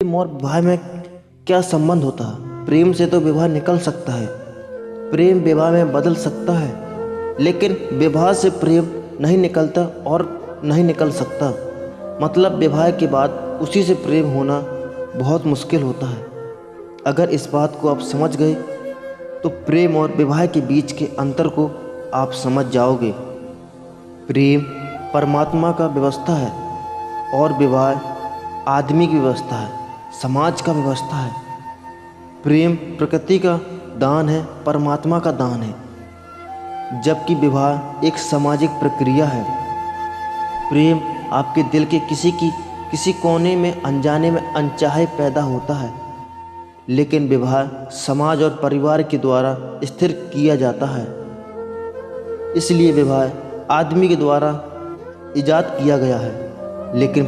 प्रेम और विवाह में क्या संबंध होता है? प्रेम से तो विवाह निकल सकता है, प्रेम विवाह में बदल सकता है, लेकिन विवाह से प्रेम नहीं निकलता और नहीं निकल सकता। मतलब विवाह के बाद उसी से प्रेम होना बहुत मुश्किल होता है। अगर इस बात को आप समझ गए तो प्रेम और विवाह के बीच के अंतर को आप समझ जाओगे। प्रेम परमात्मा का व्यवस्था है और विवाह आदमी की व्यवस्था है, समाज का व्यवस्था है। प्रेम प्रकृति का दान है, परमात्मा का दान है, जबकि विवाह एक सामाजिक प्रक्रिया है। प्रेम आपके दिल के किसी कोने में अनजाने में अनचाहे पैदा होता है, लेकिन विवाह समाज और परिवार के द्वारा स्थिर किया जाता है। इसलिए विवाह आदमी के द्वारा इजाद किया गया है, लेकिन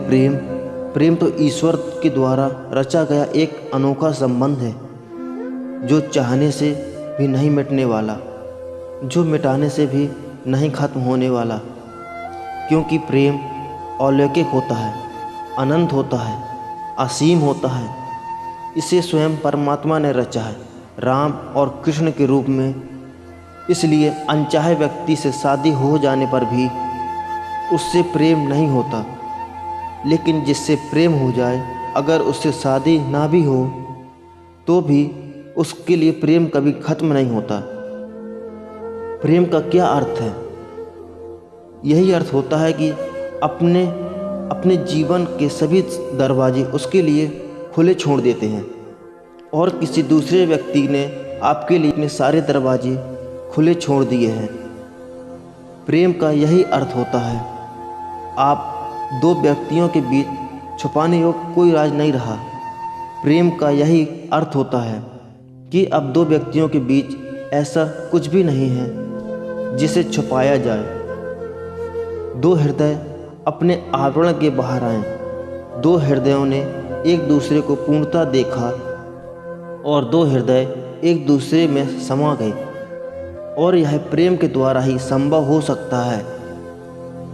प्रेम तो ईश्वर के द्वारा रचा गया एक अनोखा संबंध है, जो चाहने से भी नहीं मिटने वाला, जो मिटाने से भी नहीं खत्म होने वाला। क्योंकि प्रेम अलौकिक होता है, अनंत होता है, असीम होता है। इसे स्वयं परमात्मा ने रचा है, राम और कृष्ण के रूप में। इसलिए अनचाहे व्यक्ति से शादी हो जाने पर भी उससे प्रेम नहीं होता, लेकिन जिससे प्रेम हो जाए, अगर उससे शादी ना भी हो तो भी उसके लिए प्रेम कभी खत्म नहीं होता। प्रेम का क्या अर्थ है? यही अर्थ होता है कि अपने जीवन के सभी दरवाजे उसके लिए खुले छोड़ देते हैं और किसी दूसरे व्यक्ति ने आपके लिए अपने सारे दरवाजे खुले छोड़ दिए हैं। प्रेम का यही अर्थ होता है। आप दो व्यक्तियों के बीच छुपाने योग्य कोई राज नहीं रहा। प्रेम का यही अर्थ होता है कि अब दो व्यक्तियों के बीच ऐसा कुछ भी नहीं है जिसे छुपाया जाए। दो हृदय अपने आवरण के बाहर आए, दो हृदयों ने एक दूसरे को पूर्णतः देखा और दो हृदय एक दूसरे में समा गए, और यह प्रेम के द्वारा ही संभव हो सकता है।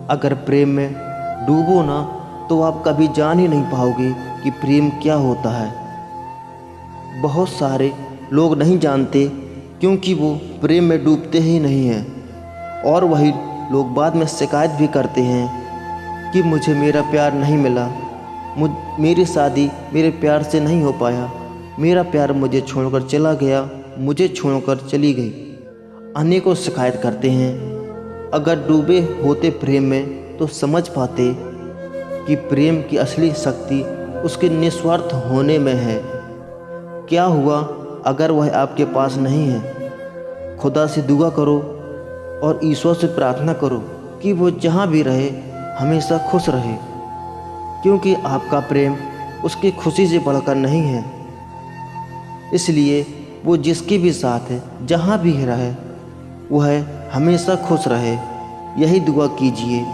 अगर प्रेम में डूबो ना तो आप कभी जान ही नहीं पाओगे कि प्रेम क्या होता है। बहुत सारे लोग नहीं जानते क्योंकि वो प्रेम में डूबते ही नहीं हैं, और वही लोग बाद में शिकायत भी करते हैं कि मुझे मेरा प्यार नहीं मिला, मेरी शादी मेरे प्यार से नहीं हो पाया, मेरा प्यार मुझे छोड़कर चला गया, मुझे छोड़कर चली गई। अनेकों शिकायत करते हैं। अगर डूबे होते प्रेम में तो समझ पाते कि प्रेम की असली शक्ति उसके निस्वार्थ होने में है। क्या हुआ अगर वह आपके पास नहीं है? खुदा से दुआ करो और ईश्वर से प्रार्थना करो कि वो जहाँ भी रहे हमेशा खुश रहे, क्योंकि आपका प्रेम उसकी खुशी से बढ़कर नहीं है। इसलिए वो जिसके भी साथ है, जहाँ भी रहे, वह हमेशा खुश रहे। यही दुआ कीजिए।